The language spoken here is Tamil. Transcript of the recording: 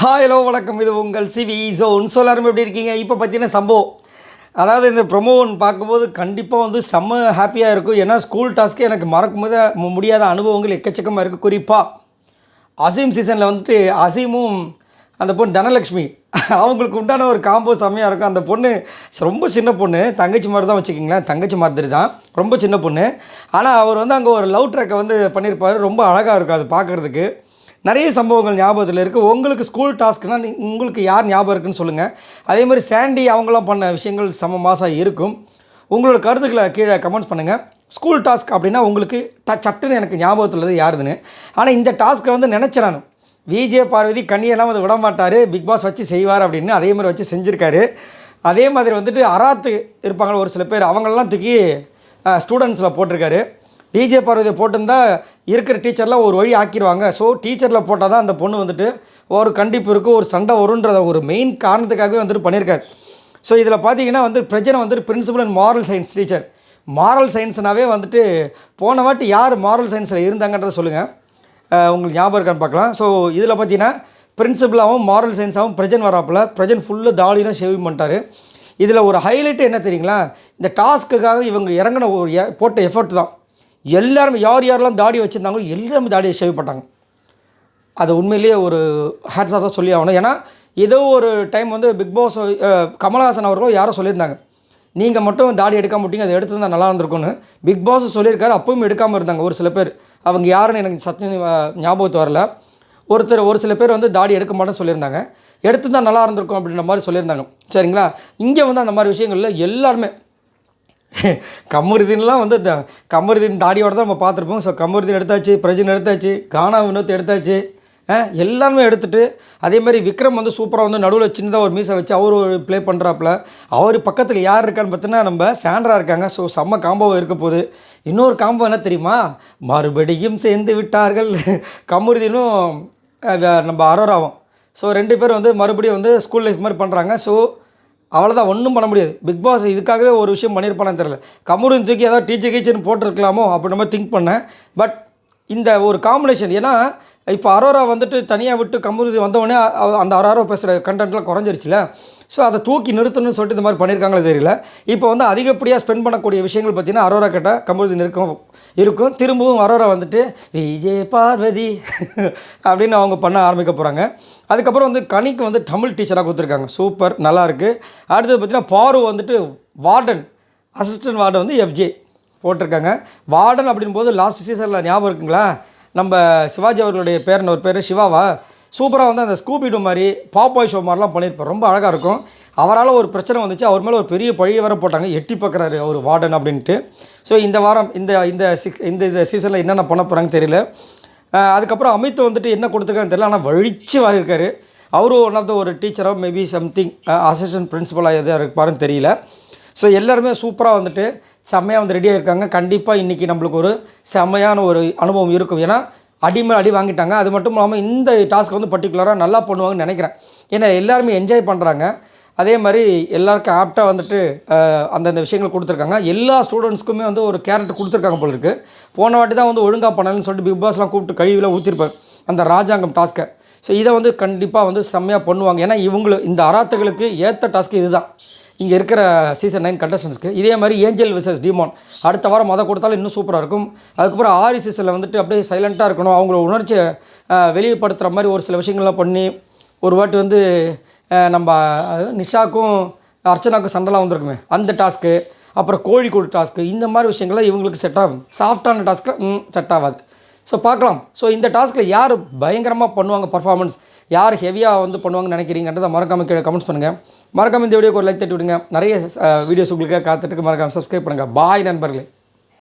ஹலோ வணக்கம். இது உங்கள் சிவி ஜோன். எல்லாரும் எப்படி இருக்கீங்க? இப்போ பார்த்தீங்கன்னா சம்பவம், அதாவது இந்த ப்ரொமோ ஒன்று பார்க்கும்போது கண்டிப்பாக வந்து செம்ம ஹாப்பியாக இருக்கும். ஏன்னா ஸ்கூல் டாஸ்க்கு எனக்கு மறக்க முடியாத அனுபவங்கள் எக்கச்சக்கமாக இருக்குது. குறிப்பாக அசீம் சீசனில் வந்துட்டு அசீமும் அந்த பொண்ணு தனலக்ஷ்மி அவங்களுக்கு உண்டான ஒரு காம்போ செம்மையாக இருக்கும். அந்த பொண்ணு ரொம்ப சின்ன பொண்ணு, தங்கச்சி மாதிரி தான் வச்சுக்கிங்களேன், தங்கச்சி மாதிரி தான், ரொம்ப சின்ன பொண்ணு. ஆனால் அவர் வந்து அங்கே ஒரு லவ் ட்ராக்கை வந்து பண்ணியிருப்பார். ரொம்ப அழகாக இருக்கும் அது பார்க்குறதுக்கு. நிறைய சம்பவங்கள் ஞாபகத்தில் இருக்குது. உங்களுக்கு ஸ்கூல் டாஸ்க்னால் உங்களுக்கு யார் ஞாபகம் இருக்குன்னு சொல்லுங்கள். அதே மாதிரி சாண்டி அவங்களாம் பண்ண விஷயங்கள் செம்ம மாதம் இருக்கும். உங்களோட கருத்துக்களை கீழே கமெண்ட்ஸ் பண்ணுங்கள். ஸ்கூல் டாஸ்க் அப்படின்னா உங்களுக்கு சட்டுன்னு எனக்கு ஞாபகத்தில் உள்ளது யாருதுன்னு. ஆனால் இந்த டாஸ்க்கை வந்து நினச்சேன் நான், விஜய் பார்வதி கண்ணியெல்லாம் வந்து விட மாட்டார், பிக் பாஸ் வச்சு செய்வார் அப்படின்னு. அதே மாதிரி வச்சு செஞ்சுருக்காரு. அதே மாதிரி வந்துட்டு அராத்து இருப்பாங்க ஒரு சில பேர், அவங்களெல்லாம் தூக்கி ஸ்டூடெண்ட்ஸில் போட்டிருக்காரு. விஜய் பார்வதியை போட்டிருந்தா இருக்கிற டீச்சர்லாம் ஒரு வழி ஆக்கிடுவாங்க. ஸோ டீச்சரில் போட்டால் தான் அந்த பொண்ணு வந்துட்டு ஒரு கண்டிப்பு இருக்குது, ஒரு சண்டை வருன்றத ஒரு மெயின் காரணத்துக்காகவே வந்துட்டு பண்ணியிருக்காரு. ஸோ இதில் பார்த்தீங்கன்னா வந்து பிரச்சனை வந்துட்டு principal and moral science teacher. Moral சயின்ஸ்னாவே வந்துட்டு போன வாட்டி யார் மாரல் சயின்ஸில் இருந்தாங்கன்றத சொல்லுங்கள், உங்களுக்கு ஞாபகம் இருக்கான்னு பார்க்கலாம். ஸோ இதில் பார்த்தீங்கன்னா பிரின்சிபலாகவும் மாரல் சயின்ஸாகவும் பிரஜன் வராப்பில், பிரஜன் ஃபுல்லாக தாடிலாம் ஷேவிங் பண்ணிட்டார். இதில் ஒரு ஹைலைட்டு என்ன தெரியுங்களா, இந்த டாஸ்க்குக்காக இவங்க இறங்கின ஒரு போட்ட எஃபர்ட் தான். எல்லாருமே யாரெல்லாம் தாடி வச்சுருந்தாங்களோ எல்லாருமே தாடியை ஷேவ் பண்ணாங்க. அது உண்மையிலேயே ஒரு ஹேட்ஸாக தான் சொல்லி ஆகணும். ஏன்னா ஏதோ ஒரு டைம் வந்து பிக் பாஸ் கமல்ஹாசன் அவர்களும் யாரோ சொல்லியிருந்தாங்க, நீங்கள் மட்டும் தாடி எடுக்காம விட்டீங்க, அதை எடுத்து தான் நல்லா இருந்திருக்கும்னு. பிக் பாஸ் சொல்லியிருக்காரு, அப்பவும் எடுக்காமல் இருந்தாங்க ஒரு சில பேர். அவங்க யாருன்னு எனக்கு சத்தியம் ஞாபகத்து வரல. ஒரு சில பேர் வந்து தாடி எடுக்க மாட்டேன்னு சொல்லியிருந்தாங்க, எடுத்து தான் நல்லா இருந்திருக்கும் அப்படின்ற மாதிரி சொல்லியிருந்தாங்க. சரிங்களா? இங்கே வந்து அந்த மாதிரி விஷயங்களில் எல்லாருமே கமருதீன்லாம் வந்து இந்த கமருதீன் தாடியோடு தான் நம்ம பார்த்துருப்போம். ஸோ கமருதீன் எடுத்தாச்சு, பிரஜன் எடுத்தாச்சு, கானா வினோத் எடுத்தாச்சு, எல்லாருமே எடுத்துகிட்டு. அதேமாதிரி விக்ரம் வந்து சூப்பராக வந்து நடுவில் சின்னதாக ஒரு மீசை வச்சு அவர் ஒரு ப்ளே பண்ணுறாப்புல. அவர் பக்கத்தில் யார் இருக்கான்னு பார்த்தீங்கன்னா நம்ம சாண்ட்ரா இருக்காங்க. ஸோ செம்ம காம்போ இருக்க போகுது. இன்னொரு காம்போ என்ன தெரியுமா, மறுபடியும் சேர்ந்து விட்டார்கள் கமருதீனும் நம்ம அரோராவும். ஸோ 2 பேர் வந்து மறுபடியும் வந்து ஸ்கூல் லைஃப் மாதிரி பண்ணுறாங்க. ஸோ அவ்வளோதான், ஒன்றும் பண்ண முடியாது. பிக் பாஸ் இதுக்காகவே ஒரு விஷயம் பண்ணியிருப்பானு தெரியல. கமருதீன் தூக்கி ஏதாவது டீச்சர்னு போட்டிருக்கலாமோ அப்படின்ற மாதிரி திங்க் பண்ணேன். பட் இந்த ஒரு காம்பினேஷன், ஏன்னா இப்போ அரோரா வந்துட்டு தனியாக விட்டு கமருதீன் வந்தவொடனே அந்த அரோரா பேசுகிற கண்டென்ட்லாம் குறைஞ்சிருச்சுல. ஸோ அதை தூக்கி நிறுத்தணும்னு சொல்லிட்டு இந்த மாதிரி பண்ணியிருக்காங்களே தெரியல. இப்போ வந்து அதிகப்படியாக ஸ்பெண்ட் பண்ணக்கூடிய விஷயங்கள் பார்த்திங்கன்னா அரோரா கிட்ட கமருதீன் இருக்கும். திரும்பவும் அரோரா வந்துட்டு விஜய் பார்வதி அப்படின்னு அவங்க பண்ண ஆரம்பிக்க போகிறாங்க. அதுக்கப்புறம் வந்து கனிக்கு வந்து தமிழ் டீச்சராக கொடுத்துருக்காங்க. சூப்பர், நல்லாயிருக்கு. அடுத்தது பார்த்திங்கன்னா பாரு வந்துட்டு வார்டன், அசிஸ்டன்ட் வார்டன் வந்து எஃப்ஜே போட்டிருக்காங்க. வார்டன் அப்படின்போது லாஸ்ட் சீசனில் ஞாபகம் இருக்குங்களா, நம்ம சிவாஜி அவர்களுடைய பேரன் ஒரு பேர் சிவாவா, சூப்பராக வந்து அந்த ஸ்கூபிடோ மாதிரி பாப்பாய் ஷோ மாதிரிலாம் பண்ணியிருப்பார். ரொம்ப அழகாக இருக்கும். அவரால் ஒரு பிரச்சனை வந்துச்சு, அவர் மேலே ஒரு பெரிய பழியை வர போட்டாங்க, எட்டி பார்க்குறாரு அவர் வார்டன் அப்படின்ட்டு. ஸோ இந்த வாரம் இந்த சீசனில் என்னென்ன பண்ண போகிறாங்கன்னு தெரியல. அதுக்கப்புறம் அமித் வந்துட்டு என்ன கொடுத்துருக்கான்னு தெரியல, ஆனால் வழித்து வாரியிருக்காரு. அவரும் ஒன் ஆஃப் த ஒரு டீச்சராக மேபி சம்திங் அசிஸ்டன்ட் பிரின்சிபலாக எதாக இருப்பாருன்னு தெரியல. ஸோ எல்லாருமே சூப்பராக வந்துட்டு செம்மையாக வந்து ரெடியாக இருக்காங்க. கண்டிப்பாக இன்றைக்கி நம்மளுக்கு ஒரு செம்மையான ஒரு அனுபவம் இருக்கும். ஏன்னா அடி வாங்கிட்டாங்க. அது மட்டும் இல்லாமல் இந்த டாஸ்க் வந்து பர்டிகுலராக நல்லா பண்ணுவாங்கன்னு நினைக்கிறேன். ஏன்னா எல்லாருமே என்ஜாய் பண்ணுறாங்க. அதே மாதிரி எல்லாருக்கும் ஆப்டாக வந்துட்டு அந்தந்த விஷயங்கள் கொடுத்துருக்காங்க. எல்லா ஸ்டூடெண்ட்ஸ்க்குமே வந்து ஒரு கேரக்டர் கொடுத்துருக்காங்க போல இருக்குது. போன வாட்டி தான் வந்து ஒழுங்காக பண்ணலன்னு சொல்லிட்டு பிக் பாஸ்லாம் கூப்பிட்டு கழிவுலாம் ஊற்றிருப்பார் அந்த ராஜாங்கம் டாஸ்க்கை. ஸோ இதை வந்து கண்டிப்பாக வந்து செம்மையாக பண்ணுவாங்க. ஏன்னா இந்த அராத்துகளுக்கு ஏற்ற டாஸ்க்கு இதுதான் இங்கே இருக்கிற சீசன் 9 கண்டஸ்டன்ஸ்க்கு. இதே மாதிரி ஏஞ்சல் விசஸ் டிமான் அடுத்த வாரம் கொடுத்தாலும் இன்னும் சூப்பராக இருக்கும். அதுக்கப்புறம் ஆரி சீசனில் வந்துட்டு அப்படியே சைலண்ட்டாக இருக்கணும், அவங்கள உணர்ச்சியை வெளிப்படுத்துகிற மாதிரி ஒரு சில விஷயங்கள்லாம் பண்ணி, ஒரு வாட்டி வந்து நம்ம நிஷாக்கும் அர்ச்சனாக்கும் சண்டைலாம் வந்திருக்குமே அந்த டாஸ்க்கு, அப்புறம் கோழிக்கூடு டாஸ்க்கு, இந்த மாதிரி விஷயங்கள்லாம் இவங்களுக்கு செட் ஆகும். சாஃப்டான டாஸ்க்கு செட் ஆகாது. ஸோ பார்க்கலாம். ஸோ இந்த டாஸ்க்கில் யார் பயங்கரமாக பண்ணுவாங்க, பர்ஃபார்மன்ஸ் யார் ஹெவியாக வந்து பண்ணுவாங்கன்னு நினைக்கிறீங்கன்றதை மறக்காமல் கீழே கமெண்ட்ஸ் பண்ணுங்கள். மறக்காமல் இந்த வீடியோக்கு ஒரு லைக் தட்டி விடுங்க. நிறைய வீடியோஸ் உங்களுக்கு காத்துட்டு மறக்காமல் சப்ஸ்கிரைப் பண்ணுங்கள். பாய் நண்பர்களே.